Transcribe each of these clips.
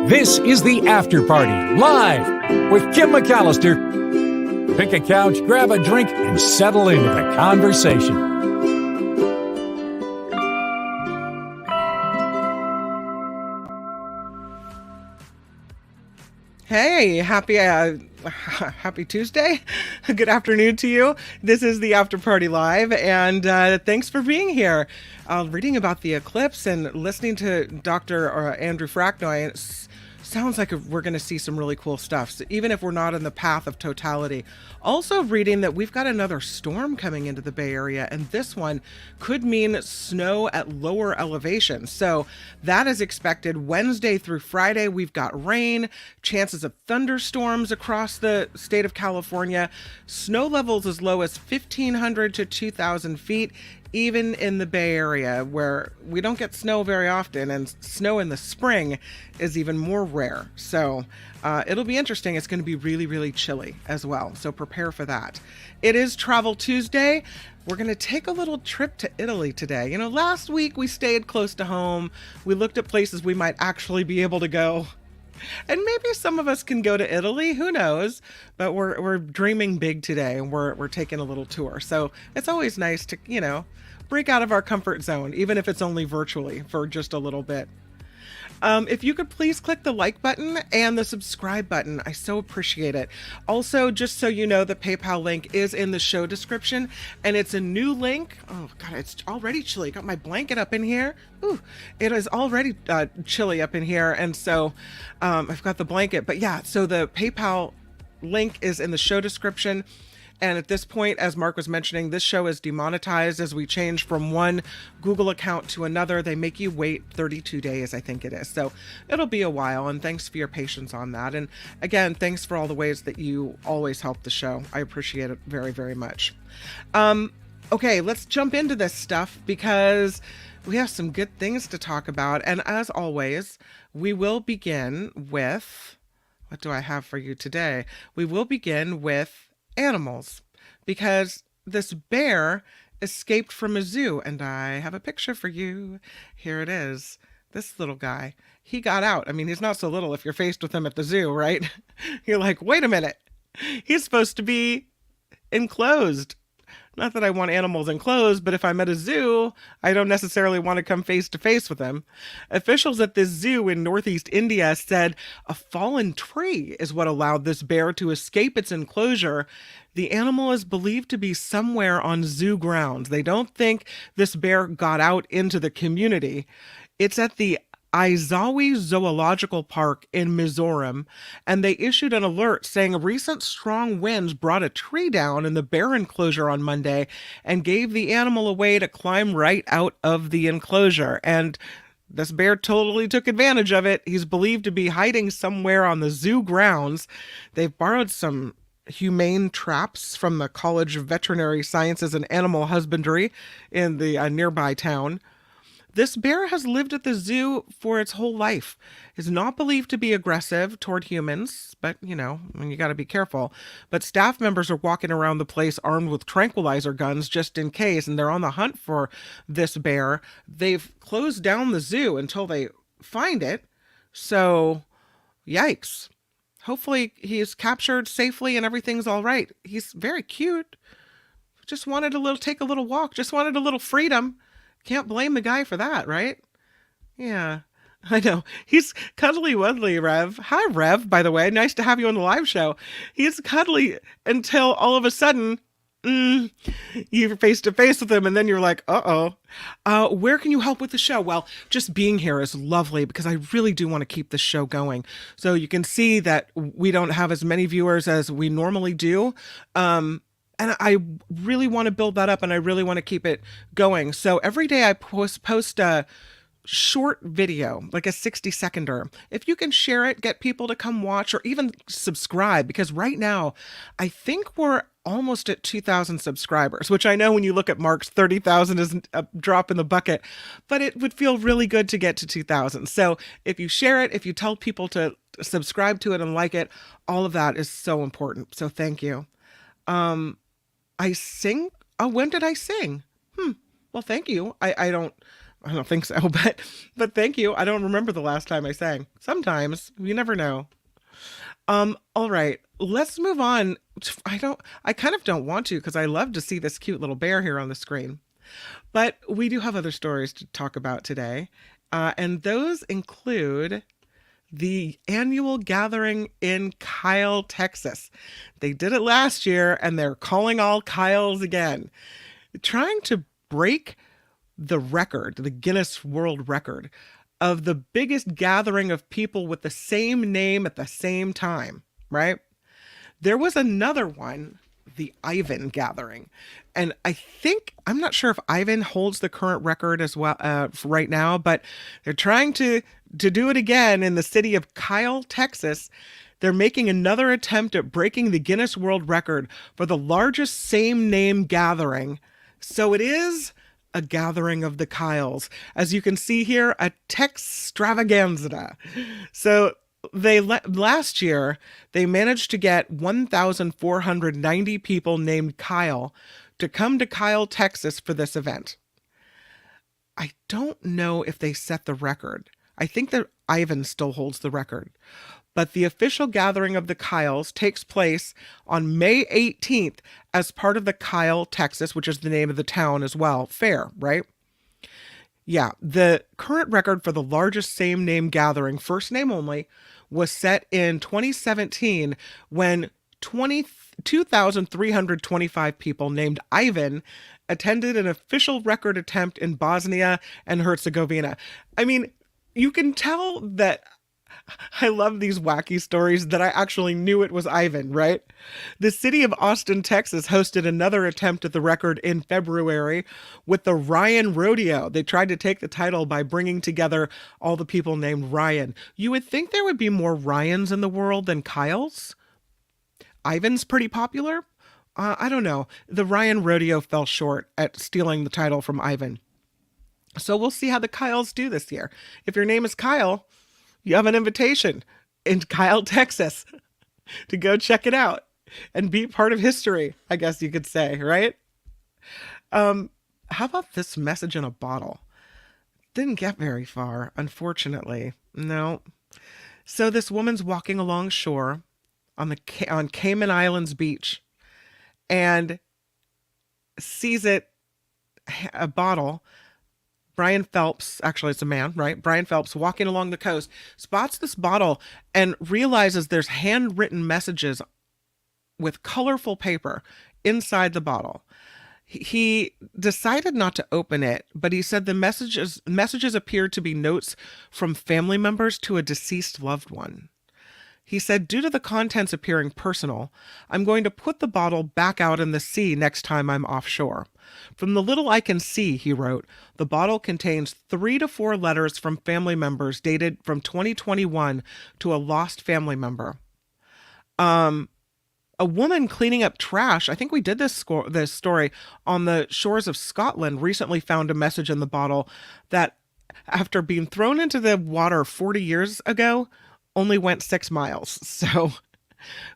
This is the After Party, live with Kim McAllister. Pick a couch, grab a drink, and settle into the conversation. Hey, happy Tuesday. Good afternoon to you. This is the After Party Live, and thanks for being here. Reading about the eclipse and listening to Dr. Andrew Fracknoy, it sounds like we're going to see some really cool stuff, so even if we're not in the path of totality. Also reading that we've got another storm coming into the Bay Area, and this one could mean snow at lower elevations. So that is expected Wednesday through Friday. We've got rain, chances of thunderstorms across the state of California, snow levels as low as 1,500 to 2,000 feet, even in the Bay Area, where we don't get snow very often, and snow in the spring is even more rare. So it'll be interesting. It's going to be really, really chilly as well. So prepare for that. It is Travel Tuesday. We're going to take a little trip to Italy today. You know, last week we stayed close to home. We looked at places we might actually be able to go. And maybe some of us can go to Italy, who knows? But we're dreaming big today, and we're taking a little tour. So it's always nice to, you know, break out of our comfort zone, even if it's only virtually for just a little bit. If you could please click the like button and the subscribe button, I so appreciate it. Also, just so you know, the PayPal link is in the show description, and it's a new link. Oh God, it's already chilly. Got my blanket up in here. Ooh, it is already chilly up in here, and so I've got the blanket. But yeah, so the PayPal link is in the show description. And at this point, as Mark was mentioning, this show is demonetized as we change from one Google account to another. They make you wait 32 days, I think it is. So it'll be a while, and thanks for your patience on that. And again, thanks for all the ways that you always help the show. I appreciate it very, very much. Okay, let's jump into this stuff because we have some good things to talk about. And as always, we will begin with, what do I have for you today? We will begin with animals, because this bear escaped from a zoo, and I have a picture for you. Here it is. This little guy, he got out. I mean, he's not so little if you're faced with him at the zoo, right? You're like, wait a minute, he's supposed to be enclosed. Not that I want animals enclosed, but if I'm at a zoo, I don't necessarily want to come face to face with them. Officials at this zoo in northeast India said a fallen tree is what allowed this bear to escape its enclosure. The animal is believed to be somewhere on zoo grounds. They don't think this bear got out into the community. It's at the Aizawi Zoological Park in Mizoram, and they issued an alert saying recent strong winds brought a tree down in the bear enclosure on Monday and gave the animal a way to climb right out of the enclosure. And this bear totally took advantage of it. He's believed to be hiding somewhere on the zoo grounds. They've borrowed some humane traps from the College of Veterinary Sciences and Animal Husbandry in the nearby town. This bear has lived at the zoo for its whole life. Is not believed to be aggressive toward humans, but, you know, you got to be careful. But staff members are walking around the place armed with tranquilizer guns just in case, and they're on the hunt for this bear. They've closed down the zoo until they find it. So, yikes. Hopefully he's captured safely and everything's all right. He's very cute. Just wanted take a little walk. Just wanted a little freedom. Can't blame the guy for that, right? Yeah, I know. He's cuddly wuddly, Rev. Hi, Rev, by the way. Nice to have you on the live show. He's cuddly until all of a sudden, you're face to face with him, and then you're like, uh-oh. Where can you help with the show? Well, just being here is lovely because I really do want to keep the show going. So you can see that we don't have as many viewers as we normally do. And I really want to build that up, and I really want to keep it going. So every day I post a short video, like a 60-seconder. If you can share it, get people to come watch or even subscribe, because right now I think we're almost at 2,000 subscribers, which I know when you look at Mark's 30,000 is a drop in the bucket, but it would feel really good to get to 2,000. So if you share it, if you tell people to subscribe to it and like it, all of that is so important. So thank you. I sing. Oh, when did I sing? Well, thank you. I don't I don't think so, but thank you. I don't remember the last time I sang. Sometimes you never know. All right, let's move on. I kind of don't want to because I love to see this cute little bear here on the screen. But we do have other stories to talk about today. And those include the annual gathering in Kyle, Texas. They did it last year and they're calling all Kyles again, trying to break the record, the Guinness World Record, of the biggest gathering of people with the same name at the same time, right? There was another one, the Ivan Gathering. And I'm not sure if Ivan holds the current record as well right now, but they're trying to do it again in the city of Kyle, Texas. They're making another attempt at breaking the Guinness World Record for the largest same name gathering. So it is a gathering of the Kyles. As you can see here, a Textravaganza. So last year, they managed to get 1,490 people named Kyle to come to Kyle, Texas for this event. I don't know if they set the record. I think that Ivan still holds the record. But the official gathering of the Kyles takes place on May 18th as part of the Kyle, Texas, which is the name of the town as well, fair, right? Yeah, the current record for the largest same name gathering, first name only, was set in 2017 when 2,325 people named Ivan attended an official record attempt in Bosnia and Herzegovina. I mean, you can tell that I love these wacky stories that I actually knew it was Ivan, right? The city of Austin, Texas hosted another attempt at the record in February with the Ryan Rodeo. They tried to take the title by bringing together all the people named Ryan. You would think there would be more Ryans in the world than Kyles. Ivan's pretty popular. I don't know. The Ryan Rodeo fell short at stealing the title from Ivan. So we'll see how the Kyles do this year. If your name is Kyle, you have an invitation in Kyle, Texas to go check it out and be part of history, I guess you could say, right? How about this message in a bottle? Didn't get very far, unfortunately. No. So this woman's walking along shore on Cayman Islands beach and sees a bottle. Brian Phelps, actually it's a man, right? Brian Phelps walking along the coast, spots this bottle and realizes there's handwritten messages with colorful paper inside the bottle. He decided not to open it, but he said the messages appeared to be notes from family members to a deceased loved one. He said, due to the contents appearing personal, I'm going to put the bottle back out in the sea next time I'm offshore. From the little I can see, he wrote, the bottle contains 3 to 4 letters from family members dated from 2021 to a lost family member. A woman cleaning up trash, I think we did this story on the shores of Scotland, recently found a message in the bottle that, after being thrown into the water 40 years ago, only went 6 miles. So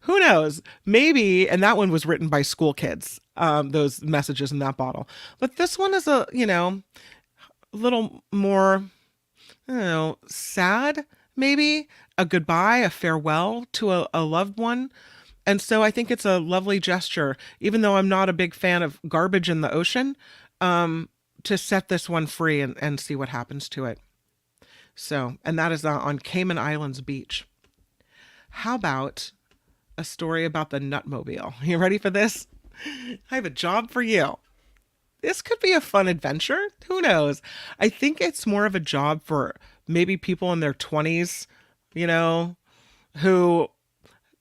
who knows? Maybe, and that one was written by school kids, those messages in that bottle. But this one is a little more, sad, maybe. A goodbye, a farewell to a loved one. And so I think it's a lovely gesture, even though I'm not a big fan of garbage in the ocean, to set this one free and see what happens to it. So, and that is on Cayman Islands Beach. How about a story about the Nutmobile? You ready for this? I have a job for you. This could be a fun adventure. Who knows? I think it's more of a job for maybe people in their 20s, who,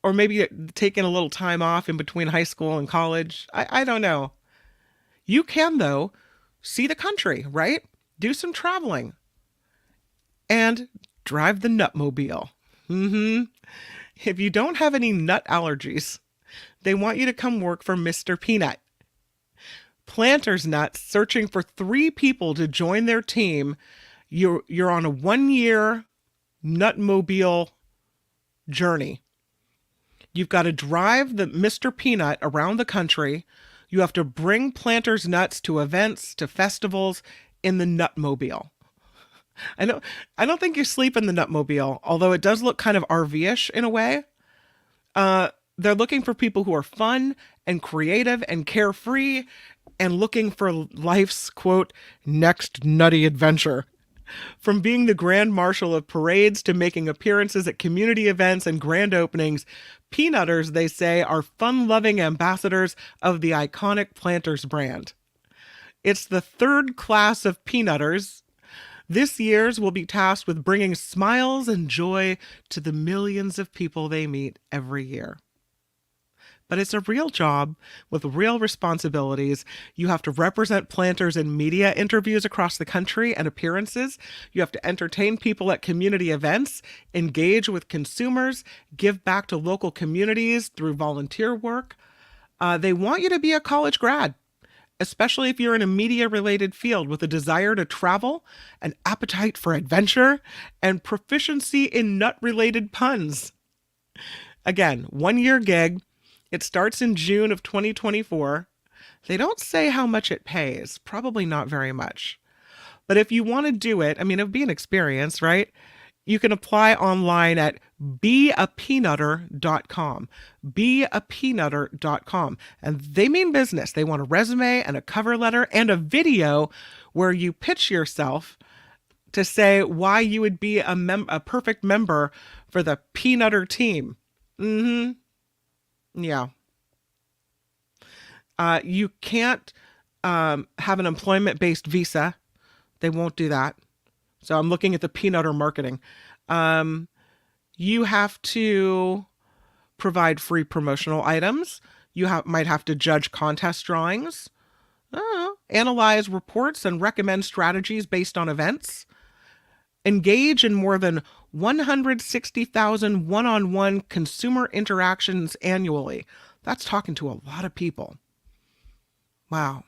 or maybe taking a little time off in between high school and college. I don't know. You can, though, see the country, right? Do some traveling. And drive the Nutmobile. If you don't have any nut allergies, they want you to come work for Mr. Peanut. Planters Nuts searching for 3 people to join their team. You're on a 1-year Nutmobile journey. You've got to drive the Mr. Peanut around the country. You have to bring Planters Nuts to events, to festivals in the Nutmobile. I know. I don't think you sleep in the Nutmobile, although it does look kind of RV-ish in a way. They're looking for people who are fun and creative and carefree and looking for life's, quote, next nutty adventure. From being the grand marshal of parades to making appearances at community events and grand openings, Peanutters, they say, are fun-loving ambassadors of the iconic Planters brand. It's the third class of Peanutters. This year's will be tasked with bringing smiles and joy to the millions of people they meet every year. But it's a real job with real responsibilities. You have to represent Planters in media interviews across the country and appearances. You have to entertain people at community events, engage with consumers, give back to local communities through volunteer work. They want you to be a college grad, especially if you're in a media-related field with a desire to travel, an appetite for adventure, and proficiency in nut-related puns. Again, 1-year gig. It starts in June of 2024. They don't say how much it pays. Probably not very much. But if you want to do it, I mean, it would be an experience, right? You can apply online at beapeanutter.com. Beapeanutter.com. And they mean business. They want a resume and a cover letter and a video where you pitch yourself to say why you would be a perfect member for the Peanutter team. Mm-hmm. Yeah. You can't have an employment-based visa. They won't do that. So I'm looking at the Peanutter marketing. You have to provide free promotional items. You might have to judge contest drawings, analyze reports and recommend strategies based on events, engage in more than 160,000 one-on-one consumer interactions annually. That's talking to a lot of people. Wow.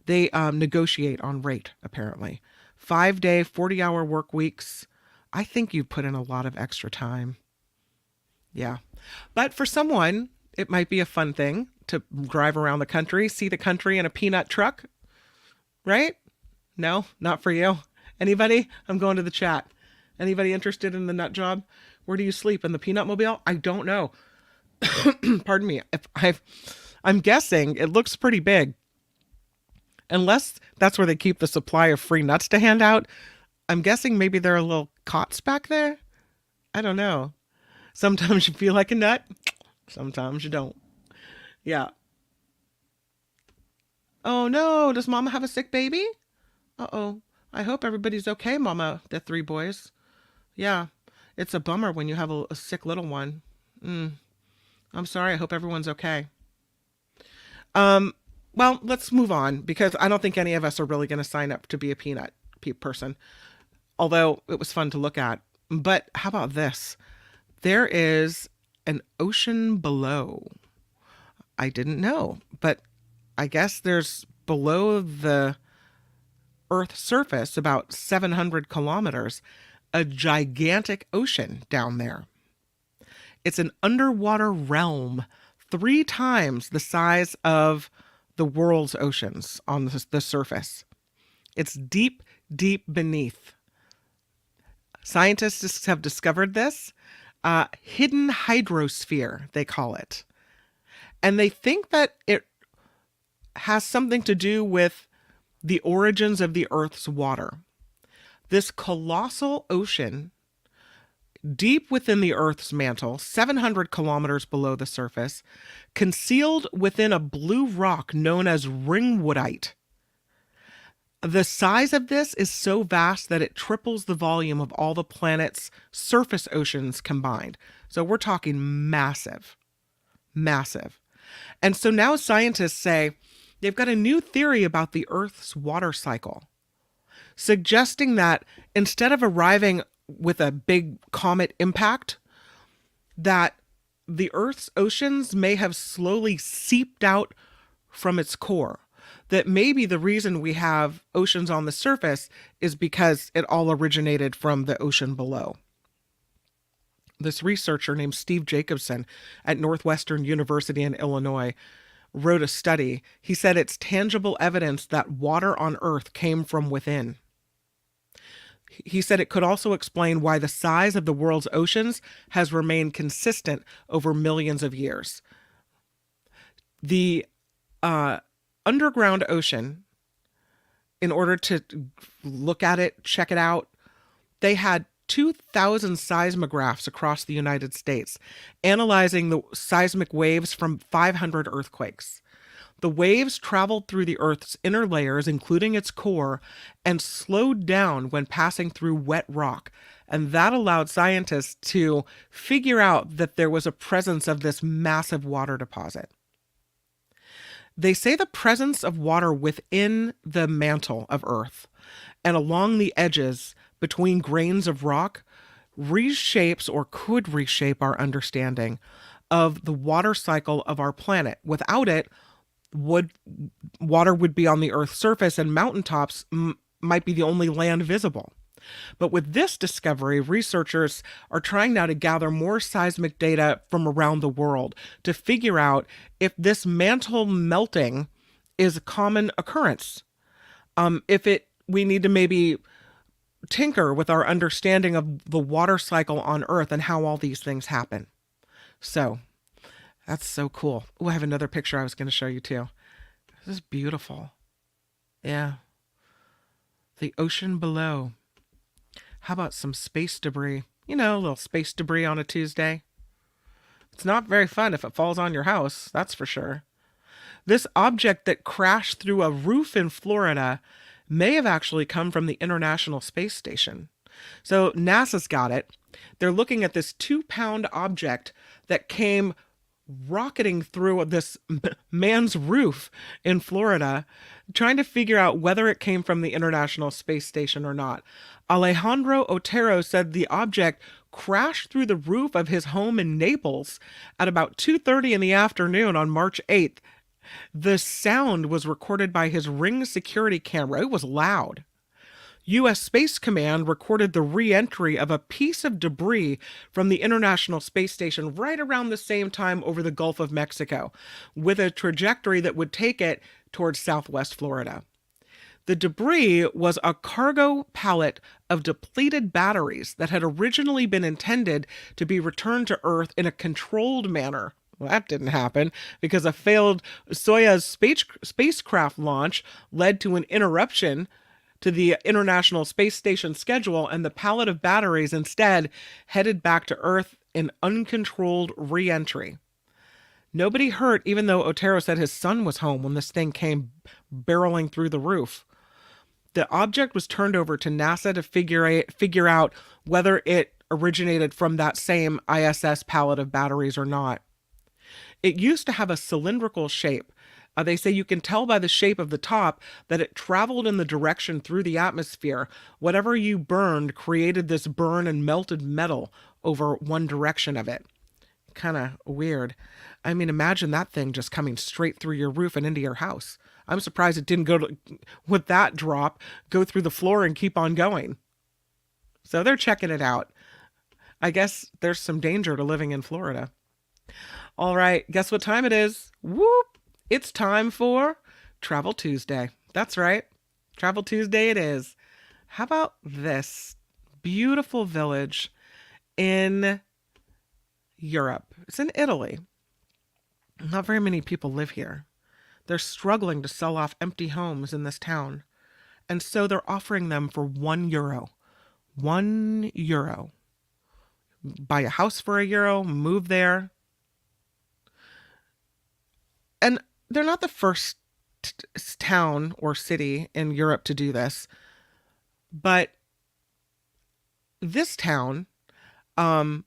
They negotiate on rate, apparently. 5-day, 40-hour work weeks. I think you put in a lot of extra time. Yeah. But for someone, it might be a fun thing to drive around the country, see the country in a peanut truck. Right? No, not for you. Anybody? I'm going to the chat. Anybody interested in the nut job? Where do you sleep? In the Peanutmobile? I don't know. Pardon me. I'm guessing it looks pretty big. Unless that's where they keep the supply of free nuts to hand out. I'm guessing maybe there are little cots back there. I don't know. Sometimes you feel like a nut. Sometimes you don't. Yeah. Oh no, does Mama have a sick baby? Uh-oh. I hope everybody's okay, Mama, the 3 boys. Yeah, it's a bummer when you have a sick little one. I'm sorry. I hope everyone's okay. Well, let's move on because I don't think any of us are really going to sign up to be a peanut person, although it was fun to look at. But how about this? There is an ocean below. I didn't know, but I guess there's below the Earth's surface about 700 kilometers, a gigantic ocean down there. It's an underwater realm 3 times the size of the world's oceans on the surface. It's deep, deep beneath. Scientists have discovered this. Hidden hydrosphere, they call it. And they think that it has something to do with the origins of the Earth's water. This colossal ocean, deep within the Earth's mantle, 700 kilometers below the surface, concealed within a blue rock known as ringwoodite. The size of this is so vast that it triples the volume of all the planet's surface oceans combined. So we're talking massive, massive. And so now scientists say they've got a new theory about the Earth's water cycle, suggesting that instead of arriving with a big comet impact, that the Earth's oceans may have slowly seeped out from its core. That maybe the reason we have oceans on the surface is because it all originated from the ocean below. This researcher named Steve Jacobson at Northwestern University in Illinois wrote a study. He said it's tangible evidence that water on Earth came from within. He said it could also explain why the size of the world's oceans has remained consistent over millions of years. The underground ocean, in order to look at it, check it out, they had 2,000 seismographs across the United States, analyzing the seismic waves from 500 earthquakes. The waves traveled through the Earth's inner layers, including its core, and slowed down when passing through wet rock. And that allowed scientists to figure out that there was a presence of this massive water deposit. They say the presence of water within the mantle of Earth and along the edges between grains of rock reshapes or could reshape our understanding of the water cycle of our planet. Without it, water would be on the Earth's surface and mountaintops might be the only land visible. But with this discovery, researchers are trying now to gather more seismic data from around the world to figure out if this mantle melting is a common occurrence. We need to maybe tinker with our understanding of the water cycle on Earth and how all these things happen. So that's so cool. Oh, I have another picture I was going to show you too. This is beautiful. Yeah. The ocean below. How about some space debris? A little space debris on a Tuesday. It's not very fun if it falls on your house, that's for sure. This object that crashed through a roof in Florida may have actually come from the International Space Station. So NASA's got it. They're looking at this 2-pound object that came rocketing through this man's roof in Florida, trying to figure out whether it came from the International Space Station or not. Alejandro Otero said the object crashed through the roof of his home in Naples at about 2:30 in the afternoon on March 8th. The sound was recorded by his Ring security camera. It was loud. U.S. Space Command recorded the re-entry of a piece of debris from the International Space Station right around the same time over the Gulf of Mexico, with a trajectory that would take it towards southwest Florida. The debris was a cargo pallet of depleted batteries that had originally been intended to be returned to Earth in a controlled manner. Well, that didn't happen because a failed Soyuz spacecraft launch led to an interruption to the International Space Station schedule, and the pallet of batteries instead headed back to Earth in uncontrolled re-entry. Nobody hurt, even though Otero said his son was home when this thing came barreling through the roof. The object was turned over to NASA to figure out whether it originated from that same ISS pallet of batteries or not. It used to have a cylindrical shape. They say you can tell by the shape of the top that it traveled in the direction through the atmosphere. Whatever you burned created this burn and melted metal over one direction of it. Kind of weird. I mean, imagine that thing just coming straight through your roof and into your house. I'm surprised it didn't with that drop, go through the floor and keep on going. So they're checking it out. I guess there's some danger to living in Florida. All right, guess what time it is? Whoop! It's time for Travel Tuesday. That's right. Travel Tuesday it is. How about this beautiful village in Europe? It's in Italy. Not very many people live here. They're struggling to sell off empty homes in this town. And so they're offering them for €1. €1. Buy a house for €1, move there. And they're not the first town or city in Europe to do this, but this town, I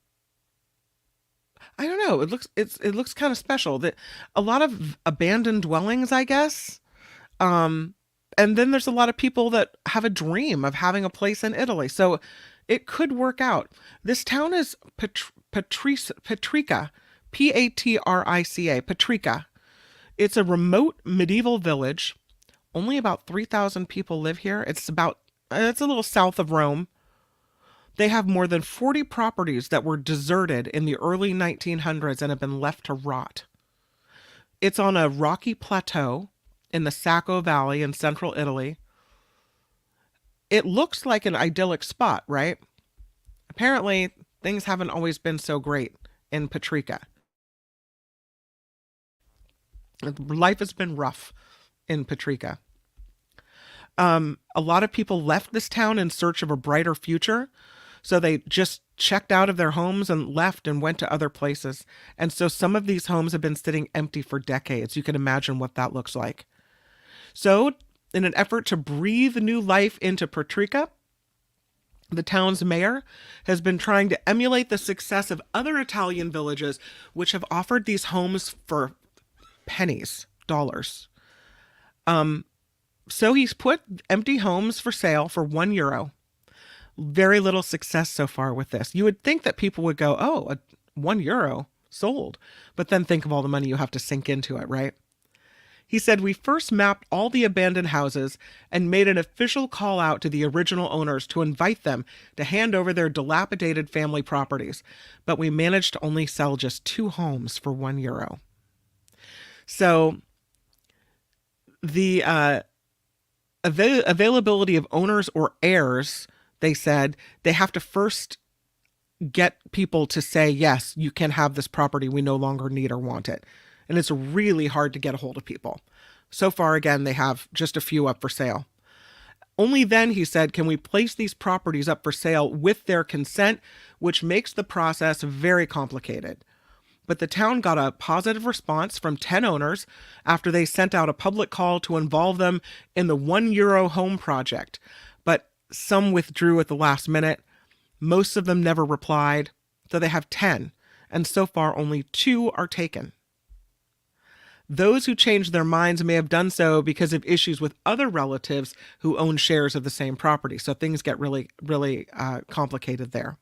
don't know. It looks kind of special. That a lot of abandoned dwellings, I guess. And then there's a lot of people that have a dream of having a place in Italy, so it could work out. This town is Patrica, Patrica, Patrica. It's a remote medieval village. Only about 3,000 people live here. It's a little south of Rome. They have more than 40 properties that were deserted in the early 1900s and have been left to rot. It's on a rocky plateau in the Sacco Valley in central Italy. It looks like an idyllic spot, right? Apparently, things haven't always been so great in Patrica. Life has been rough in Patrica. A lot of people left this town in search of a brighter future. So they just checked out of their homes and left and went to other places. And so some of these homes have been sitting empty for decades. You can imagine what that looks like. So, in an effort to breathe new life into Patrica, the town's mayor has been trying to emulate the success of other Italian villages which have offered these homes for pennies, dollars. So he's put empty homes for sale for €1. Very little success so far with this. You would think that people would go, oh, €1 sold, but then think of all the money you have to sink into it, right? He said, we first mapped all the abandoned houses and made an official call out to the original owners to invite them to hand over their dilapidated family properties, but we managed to only sell just 2 homes for €1. So the availability of owners or heirs, they said, they have to first get people to say, yes, you can have this property. We no longer need or want it. And it's really hard to get a hold of people. So far, again, they have just a few up for sale. Only then, he said, can we place these properties up for sale with their consent, which makes the process very complicated. But the town got a positive response from 10 owners after they sent out a public call to involve them in the €1 home project. But some withdrew at the last minute. Most of them never replied, so they have 10, and so far only 2 are taken. Those who changed their minds may have done so because of issues with other relatives who own shares of the same property. So things get really, really complicated there.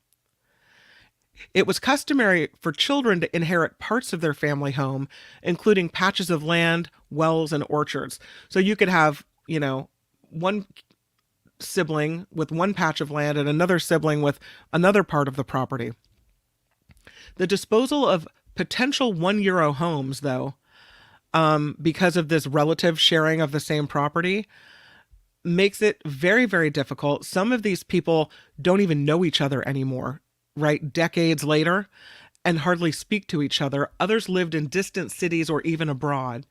It was customary for children to inherit parts of their family home, including patches of land, wells, and orchards. So you could have, one sibling with one patch of land and another sibling with another part of the property. The disposal of potential €1 homes, though, because of this relative sharing of the same property, makes it very, very difficult. Some of these people don't even know each other anymore, right? Decades later, and hardly speak to each other. Others lived in distant cities or even abroad.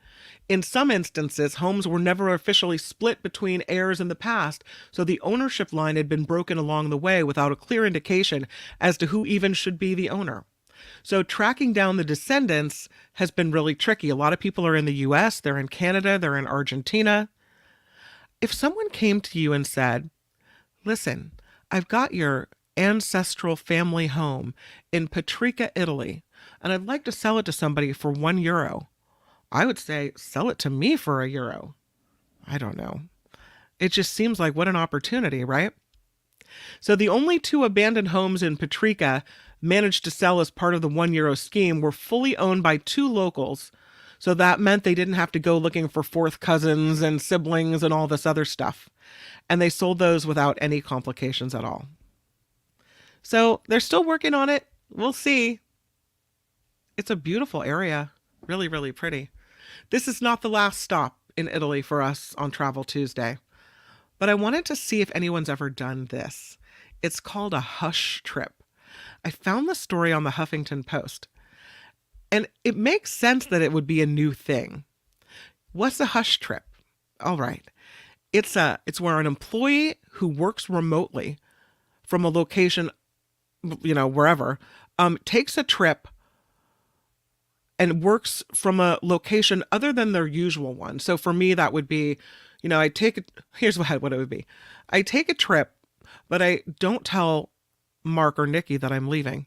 In some instances, homes were never officially split between heirs in the past, so the ownership line had been broken along the way without a clear indication as to who even should be the owner. So tracking down the descendants has been really tricky. A lot of people are in the US, they're in Canada, they're in Argentina. If someone came to you and said, listen, I've got your ancestral family home in Patria, Italy, and I'd like to sell it to somebody for €1, I would say, sell it to me for €1. I don't know. It just seems like what an opportunity, right? So the only 2 abandoned homes in Patrica managed to sell as part of the €1 scheme were fully owned by 2 locals. So that meant they didn't have to go looking for 4th cousins and siblings and all this other stuff. And they sold those without any complications at all. So they're still working on it. We'll see. It's a beautiful area. Really, really pretty. This is not the last stop in Italy for us on Travel Tuesday. But I wanted to see if anyone's ever done this. It's called a hush trip. I found the story on the Huffington Post. And it makes sense that it would be a new thing. What's a hush trip? All right. It's where an employee who works remotely from a location, wherever, takes a trip and works from a location other than their usual one. So for me, that would be, here's what it would be. I take a trip, but I don't tell Mark or Nikki that I'm leaving,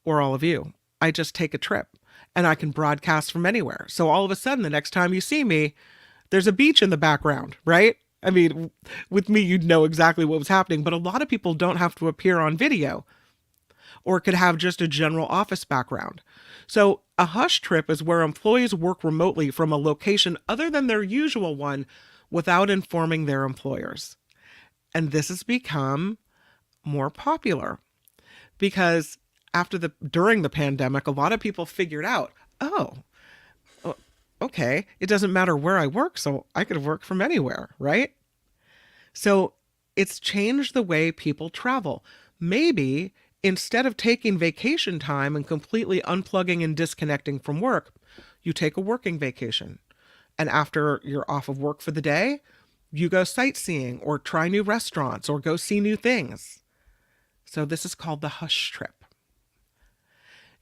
or all of you. I just take a trip and I can broadcast from anywhere. So all of a sudden, the next time you see me, there's a beach in the background, right? I mean, with me, you'd know exactly what was happening, but a lot of people don't have to appear on video or could have just a general office background. So a hush trip is where employees work remotely from a location other than their usual one without informing their employers. And this has become more popular because during the pandemic, a lot of people figured out, okay, it doesn't matter where I work, so I could work from anywhere, right? So It's changed the way people travel. Maybe instead of taking vacation time and completely unplugging and disconnecting from work, you take a working vacation. And after you're off of work for the day, you go sightseeing or try new restaurants or go see new things. So this is called the hush trip.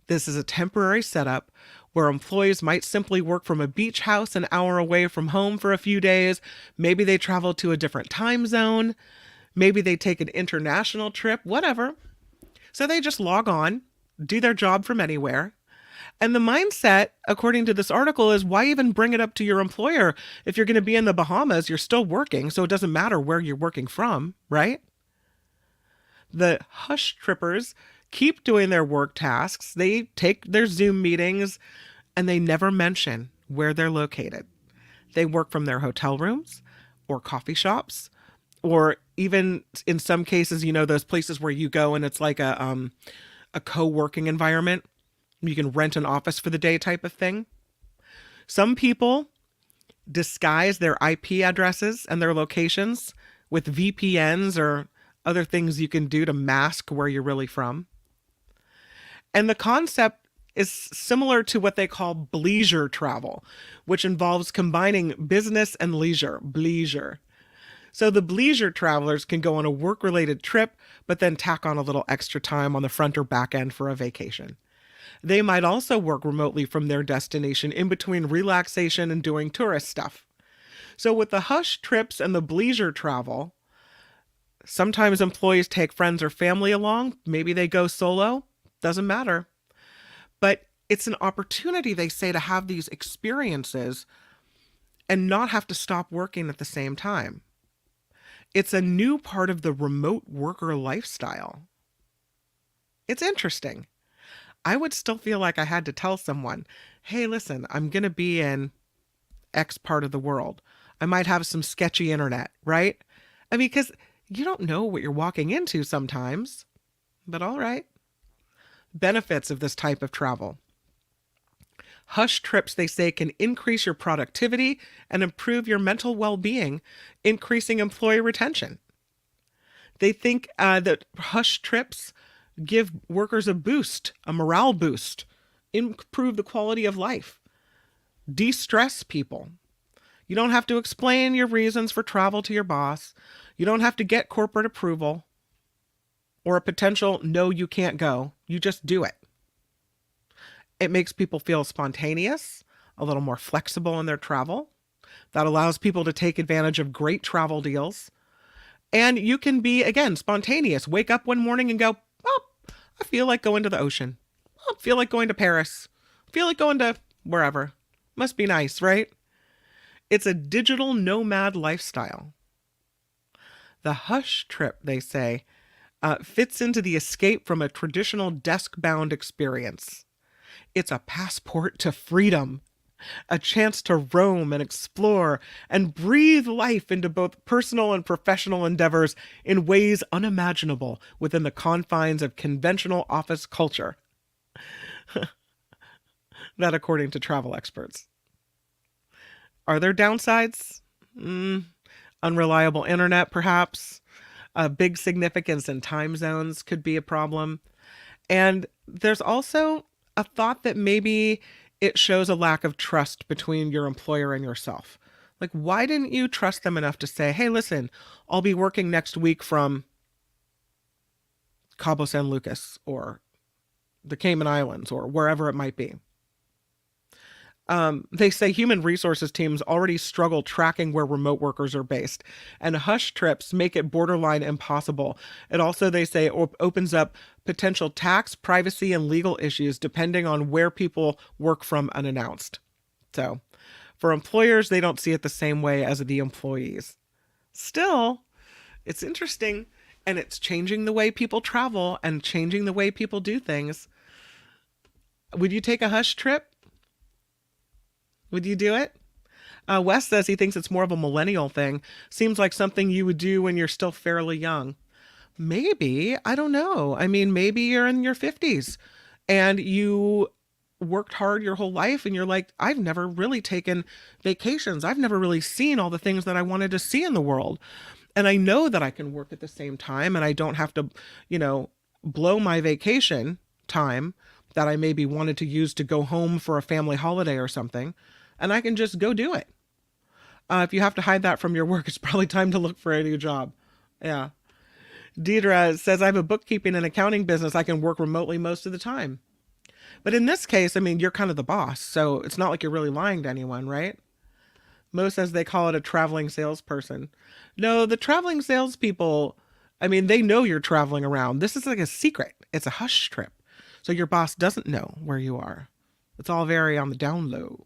This is a temporary setup where employees might simply work from a beach house an hour away from home for a few days. Maybe they travel to a different time zone. Maybe they take an international trip, whatever. So they just log on, do their job from anywhere. And the mindset, according to this article, is why even bring it up to your employer? If you're going to be in the Bahamas, you're still working, so it doesn't matter where you're working from, right? The hush trippers keep doing their work tasks. They take their Zoom meetings, and they never mention where they're located. They work from their hotel rooms or coffee shops, or even in some cases, those places where you go and it's like a co-working environment. You can rent an office for the day type of thing. Some people disguise their IP addresses and their locations with VPNs or other things you can do to mask where you're really from. And the concept is similar to what they call bleisure travel, which involves combining business and leisure. Bleisure. So the bleisure travelers can go on a work-related trip, but then tack on a little extra time on the front or back end for a vacation. They might also work remotely from their destination in between relaxation and doing tourist stuff. So with the hush trips and the bleisure travel, sometimes employees take friends or family along. Maybe they go solo. Doesn't matter. But it's an opportunity, they say, to have these experiences and not have to stop working at the same time. It's a new part of the remote worker lifestyle. It's interesting. I would still feel like I had to tell someone, hey, listen, I'm going to be in X part of the world. I might have some sketchy internet, right? I mean, because you don't know what you're walking into sometimes. But all right. Benefits of this type of travel. Hush trips, they say, can increase your productivity and improve your mental well-being, increasing employee retention. They think that hush trips give workers a boost, a morale boost, improve the quality of life, de-stress people. You don't have to explain your reasons for travel to your boss. You don't have to get corporate approval or a potential no, you can't go. You just do it. It makes people feel spontaneous, a little more flexible in their travel. That allows people to take advantage of great travel deals. And you can be, again, spontaneous. Wake up one morning and go, oh, I feel like going to the ocean. I feel like going to Paris. I feel like going to wherever. Must be nice, right? It's a digital nomad lifestyle. The hush trip, they say, fits into the escape from a traditional desk-bound experience. It's a passport to freedom, a chance to roam and explore and breathe life into both personal and professional endeavors in ways unimaginable within the confines of conventional office culture. That according to travel experts. Are there downsides? Unreliable internet, perhaps. A big significance in time zones could be a problem. And there's also a thought that maybe it shows a lack of trust between your employer and yourself. Like, why didn't you trust them enough to say, hey, listen, I'll be working next week from Cabo San Lucas or the Cayman Islands or wherever it might be. They say human resources teams already struggle tracking where remote workers are based, and hush trips make it borderline impossible. It also, they say, opens up potential tax, privacy, and legal issues depending on where people work from unannounced. So for employers, they don't see it the same way as the employees. Still, it's interesting, and it's changing the way people travel and changing the way people do things. Would you take a hush trip? Would you do it? Wes says he thinks it's more of a millennial thing. Seems like something you would do when you're still fairly young. Maybe. I don't know. I mean, maybe you're in your 50s and you worked hard your whole life and you're like, I've never really taken vacations. I've never really seen all the things that I wanted to see in the world. And I know that I can work at the same time and I don't have to, blow my vacation time that I maybe wanted to use to go home for a family holiday or something. And I can just go do it. If you have to hide that from your work, it's probably time to look for a new job. Yeah. Deidre says, I have a bookkeeping and accounting business. I can work remotely most of the time. But in this case, I mean, you're kind of the boss. So it's not like you're really lying to anyone, right? Mo says they call it a traveling salesperson. No, the traveling salespeople, I mean, they know you're traveling around. This is like a secret. It's a hush trip. So your boss doesn't know where you are. It's all very on the down low.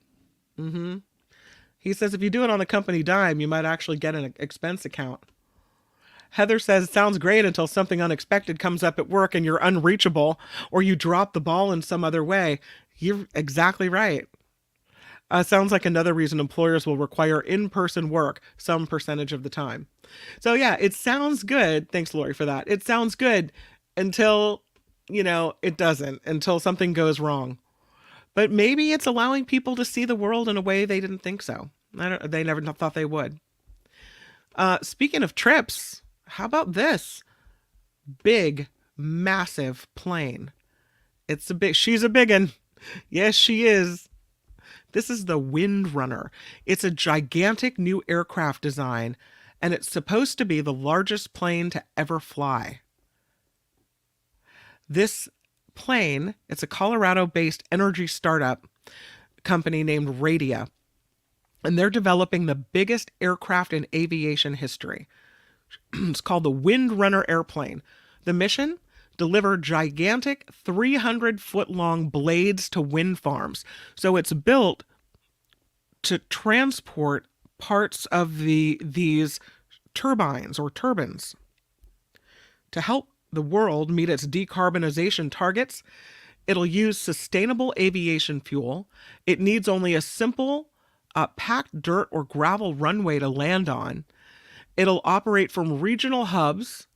He says if you do it on a company dime, you might actually get an expense account. Heather says, it sounds great until something unexpected comes up at work and you're unreachable or you drop the ball in some other way. You're exactly right. Sounds like another reason employers will require in-person work some percentage of the time. So yeah, it sounds good. Thanks, Lori, for that. It sounds good until, it doesn't, until something goes wrong. But maybe it's allowing people to see the world in a way they didn't think so. They never thought they would. Speaking of trips, how about this? Big, massive plane. She's a big one. Yes, she is. This is the Windrunner. It's a gigantic new aircraft design, and it's supposed to be the largest plane to ever fly. This plane, it's a Colorado-based energy startup company named Radia, and they're developing the biggest aircraft in aviation history. It's called the Windrunner airplane. The mission? Deliver gigantic 300-foot-long blades to wind farms. So it's built to transport parts of these turbines or turbines. To help the world meet its decarbonization targets, it'll use sustainable aviation fuel. It needs only a simple packed dirt or gravel runway to land on. It'll operate from regional hubs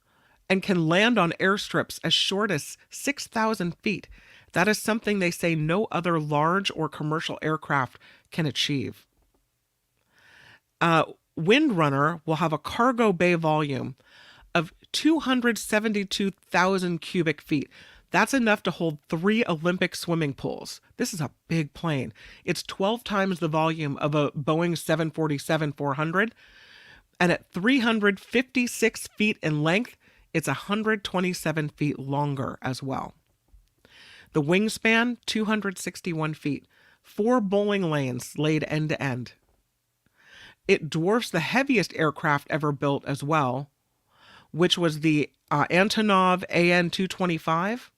and can land on airstrips as short as 6,000 feet. That is something they say no other large or commercial aircraft can achieve. Windrunner will have a cargo bay volume of 272,000 cubic feet. That's enough to hold 3 Olympic swimming pools. This is a big plane. It's 12 times the volume of a Boeing 747-400. And at 356 feet in length, it's 127 feet longer as well. The wingspan, 261 feet. 4 bowling lanes laid end to end. It dwarfs the heaviest aircraft ever built as well, which was the Antonov AN-225.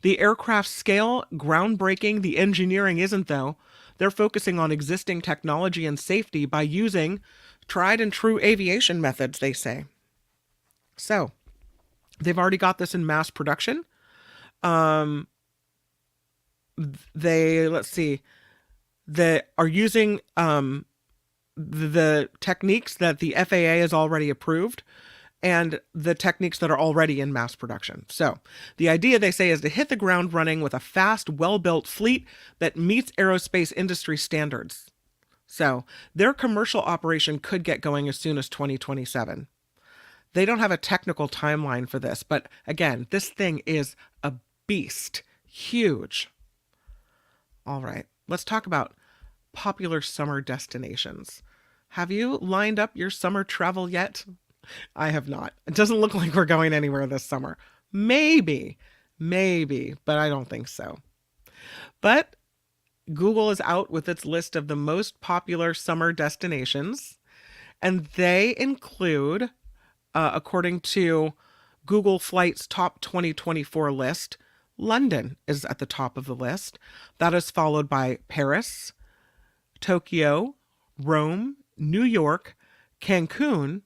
The aircraft scale, groundbreaking. The engineering isn't, though. They're focusing on existing technology and safety by using tried and true aviation methods, they say. So, they've already got this in mass production. They are using the techniques that the FAA has already approved and the techniques that are already in mass production. So the idea, they say, is to hit the ground running with a fast, well-built fleet that meets aerospace industry standards. So their commercial operation could get going as soon as 2027. They don't have a technical timeline for this, but again, this thing is a beast. Huge. All right, let's talk about popular summer destinations. Have you lined up your summer travel yet? I have not. It doesn't look like we're going anywhere this summer. Maybe, but I don't think so. But Google is out with its list of the most popular summer destinations, and they include, according to Google Flight's top 2024 list, London is at the top of the list. That is followed by Paris, Tokyo, Rome, New York, Cancun,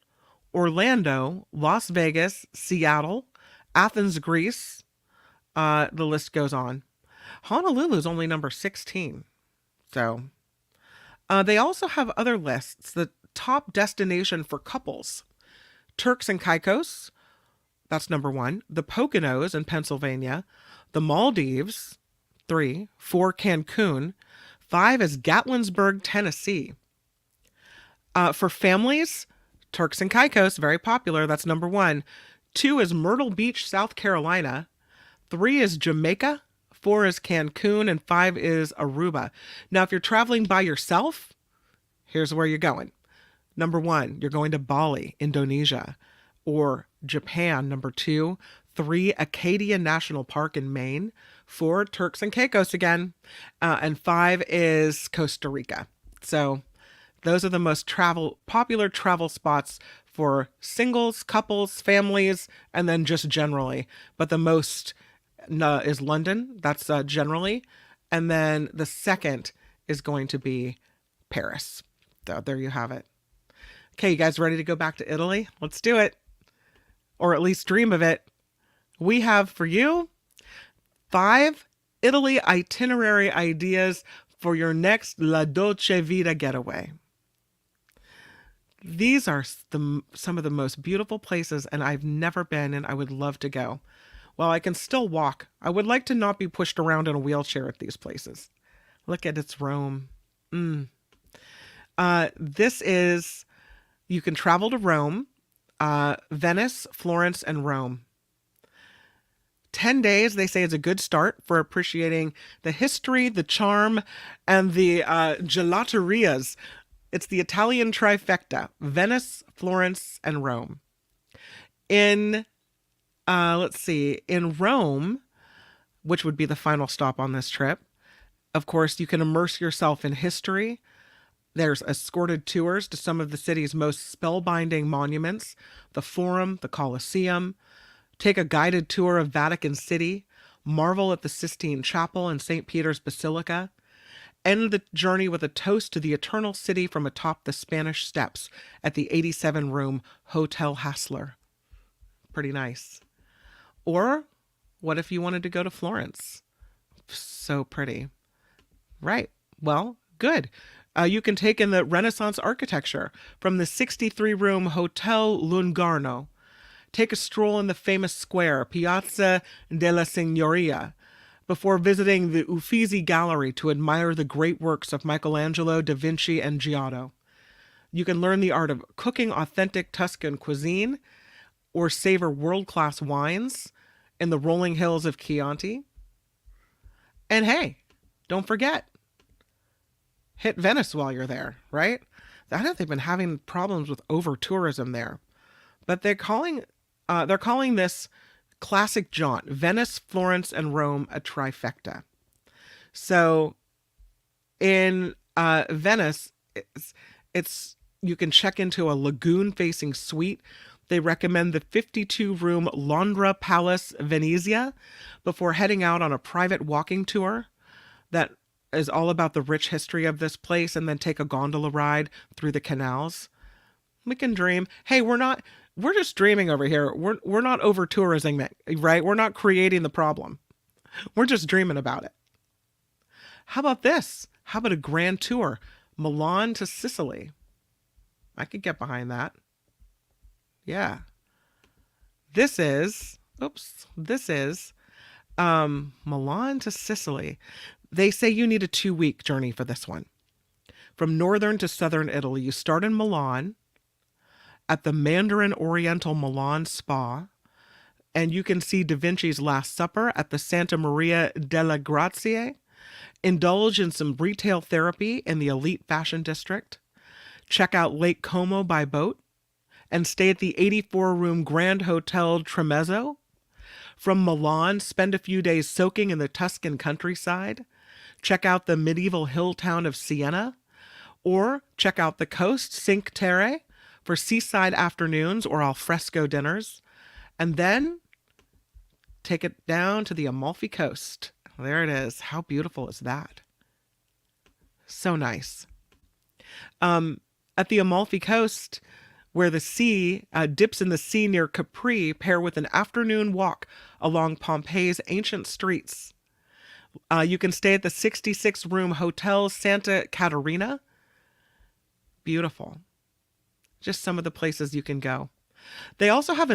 Orlando, Las Vegas, Seattle, Athens, Greece. The list goes on. Honolulu is only number 16. So they also have other lists. The top destination for couples: Turks and Caicos, that's number 1. The Poconos in Pennsylvania. The Maldives, 3. 4, Cancun. 5 is Gatlinburg, Tennessee. For families, Turks and Caicos, very popular. That's number 1. 2 is Myrtle Beach, South Carolina. 3 is Jamaica. 4 is Cancun. And 5 is Aruba. Now, if you're traveling by yourself, here's where you're going. Number 1, you're going to Bali, Indonesia, or Japan. Number 2, 3, Acadia National Park in Maine. 4, Turks and Caicos again. And 5 is Costa Rica. So those are the most popular travel spots for singles, couples, families, and then just generally. But the most is London. That's generally. And then the second is going to be Paris. So there you have it. Okay, you guys ready to go back to Italy? Let's do it. Or at least dream of it. We have for you 5 Italy itinerary ideas for your next La Dolce Vita getaway. These are some of the most beautiful places, and I've never been, and I would love to go. While I can still walk, I would like to not be pushed around in a wheelchair at these places. Look at its Rome. You can travel to Rome, Venice, Florence, and Rome. 10 days, they say, is a good start for appreciating the history, the charm, and the gelaterias. It's the Italian trifecta: Venice, Florence, and Rome. In Rome, which would be the final stop on this trip, of course, you can immerse yourself in history. There's escorted tours to some of the city's most spellbinding monuments, the Forum, the Colosseum. Take a guided tour of Vatican City, marvel at the Sistine Chapel and St. Peter's Basilica. End the journey with a toast to the Eternal City from atop the Spanish Steps at the 87-room Hotel Hassler. Pretty nice. Or what if you wanted to go to Florence? So pretty. Right. Well, good. You can take in the Renaissance architecture from the 63-room Hotel Lungarno. Take a stroll in the famous square, Piazza della Signoria, before visiting the Uffizi Gallery to admire the great works of Michelangelo, Da Vinci, and Giotto. You can learn the art of cooking authentic Tuscan cuisine or savor world-class wines in the rolling hills of Chianti. And hey, don't forget, hit Venice while you're there, right? I know they've been having problems with over-tourism there. But they're calling this classic jaunt, Venice, Florence, and Rome, a trifecta. So in Venice, you can check into a lagoon-facing suite. They recommend the 52-room Londra Palace Venezia before heading out on a private walking tour that is all about the rich history of this place, and then take a gondola ride through the canals. We can dream. Hey, we're just dreaming over here. We're not over tourisming, right? We're not creating the problem. We're just dreaming about it. How about this? How about a grand tour? Milan to Sicily. I could get behind that. Yeah. This is Milan to Sicily. They say you need a 2-week journey for this one. From northern to southern Italy, you start in Milan at the Mandarin Oriental Milan Spa, and you can see Da Vinci's Last Supper at the Santa Maria delle Grazie, indulge in some retail therapy in the elite fashion district, check out Lake Como by boat, and stay at the 84-room Grand Hotel Tremezzo. From Milan, spend a few days soaking in the Tuscan countryside, check out the medieval hill town of Siena, or check out the coast, Cinque Terre, for seaside afternoons or al fresco dinners, and then take it down to the Amalfi Coast. There it is. How beautiful is that? So nice. At the Amalfi Coast, where the sea dips in the sea near Capri, pair with an afternoon walk along Pompeii's ancient streets. You can stay at the 66-room Hotel Santa Caterina. Beautiful. Just some of the places you can go. They also have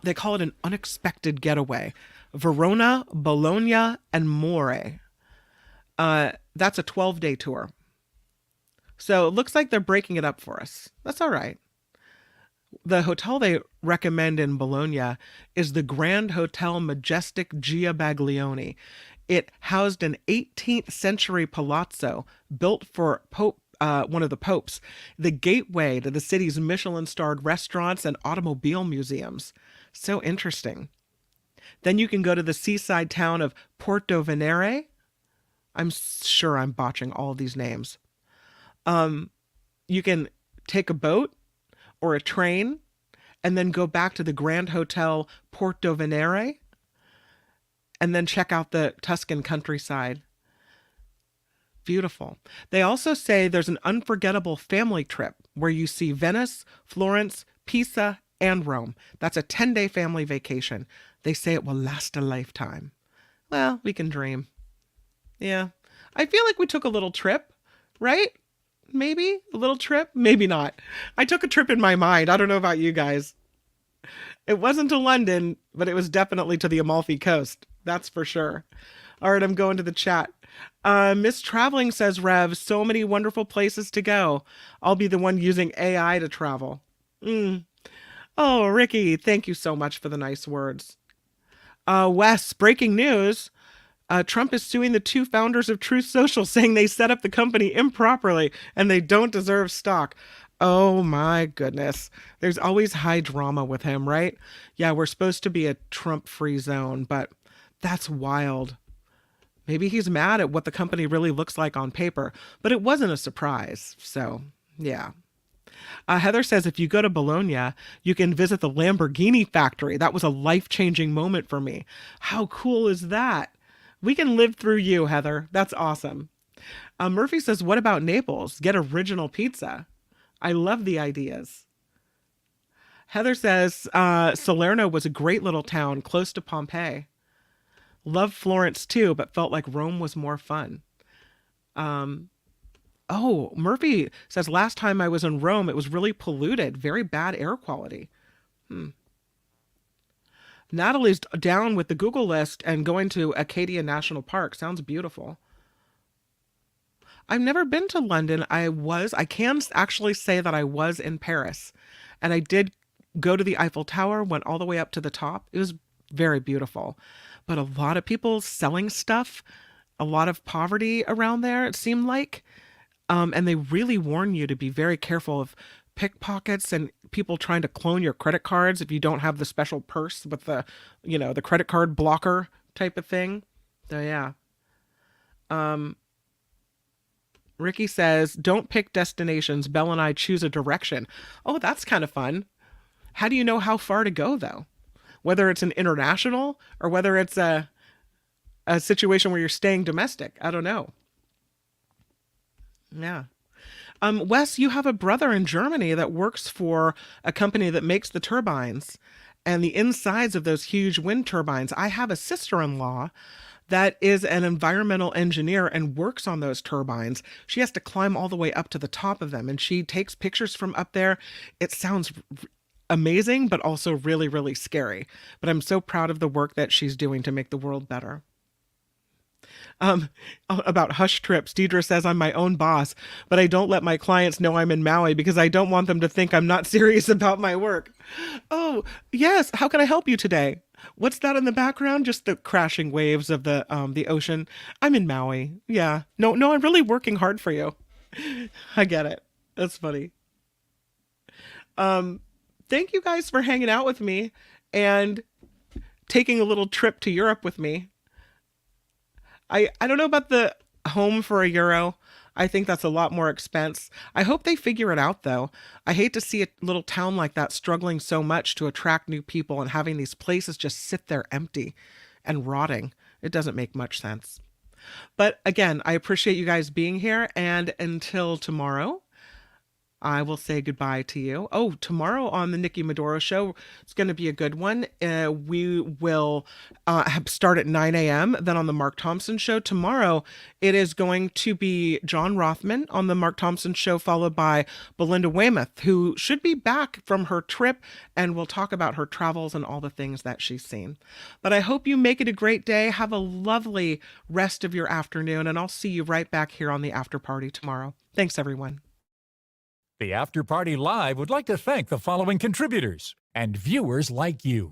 they call it an unexpected getaway. Verona, Bologna, and More. That's a 12-day tour. So it looks like they're breaking it up for us. That's all right. The hotel they recommend in Bologna is the Grand Hotel Majestic Gia Baglioni. It housed an 18th century palazzo built for one of the popes, the gateway to the city's Michelin starred restaurants and automobile museums. So interesting. Then you can go to the seaside town of Porto Venere. I'm sure I'm botching all of these names. You can take a boat or a train and then go back to the Grand Hotel Porto Venere and then check out the Tuscan countryside. Beautiful. They also say there's an unforgettable family trip where you see Venice, Florence, Pisa, and Rome. That's a 10-day family vacation. They say it will last a lifetime. Well, we can dream. Yeah. I feel like we took a little trip, right? Maybe a little trip, maybe not. I took a trip in my mind. I don't know about you guys. It wasn't to London, but it was definitely to the Amalfi Coast. That's for sure. All right, I'm going to the chat. Miss Traveling says, Rev, so many wonderful places to go. I'll be the one using AI to travel. Oh, Ricky, thank you so much for the nice words. Wes, breaking news. Trump is suing the two founders of Truth Social, saying they set up the company improperly and they don't deserve stock. Oh my goodness. There's always high drama with him, right? Yeah, we're supposed to be a Trump-free zone, but that's wild. Maybe he's mad at what the company really looks like on paper, but it wasn't a surprise. So, yeah. Heather says, if you go to Bologna, you can visit the Lamborghini factory. That was a life-changing moment for me. How cool is that? We can live through you, Heather. That's awesome. Murphy says, what about Naples? Get original pizza. I love the ideas. Heather says, Salerno was a great little town close to Pompeii. Loved Florence too, but felt like Rome was more fun. Oh, Murphy says, last time I was in Rome, it was really polluted. Very bad air quality. Natalie's down with the Google list and going to Acadia National Park. Sounds beautiful. I've never been to London. I can actually say that I was in Paris. And I did go to the Eiffel Tower, went all the way up to the top. It was very beautiful. But a lot of people selling stuff, a lot of poverty around there, it seemed like. And they really warn you to be very careful of pickpockets and people trying to clone your credit cards if you don't have the special purse with the, the credit card blocker type of thing. So yeah. Ricky says, don't pick destinations. Belle and I choose a direction. Oh, that's kind of fun. How do you know how far to go though? Whether it's an international or whether it's a situation where you're staying domestic. I don't know. Yeah. Wes, you have a brother in Germany that works for a company that makes the turbines and the insides of those huge wind turbines. I have a sister-in-law that is an environmental engineer and works on those turbines. She has to climb all the way up to the top of them and she takes pictures from up there. It sounds amazing, but also really, really scary. But I'm so proud of the work that she's doing to make the world better. About hush trips, Deidre says, I'm my own boss, but I don't let my clients know I'm in Maui because I don't want them to think I'm not serious about my work. Oh, yes. How can I help you today? What's that in the background? Just the crashing waves of the ocean. I'm in Maui. Yeah. No, I'm really working hard for you. I get it. That's funny. Thank you guys for hanging out with me and taking a little trip to Europe with me. I don't know about the home for €1. I think that's a lot more expense. I hope they figure it out though. I hate to see a little town like that struggling so much to attract new people and having these places just sit there empty and rotting. It doesn't make much sense. But again, I appreciate you guys being here, and until tomorrow, I will say goodbye to you. Oh, tomorrow on the Nikki Maduro show, it's going to be a good one. We will start at 9 a.m. Then on the Mark Thompson show tomorrow, it is going to be John Rothman on the Mark Thompson show, followed by Belinda Weymouth, who should be back from her trip, and we'll talk about her travels and all the things that she's seen. But I hope you make it a great day. Have a lovely rest of your afternoon, and I'll see you right back here on the after party tomorrow. Thanks, everyone. The After Party Live would like to thank the following contributors and viewers like you.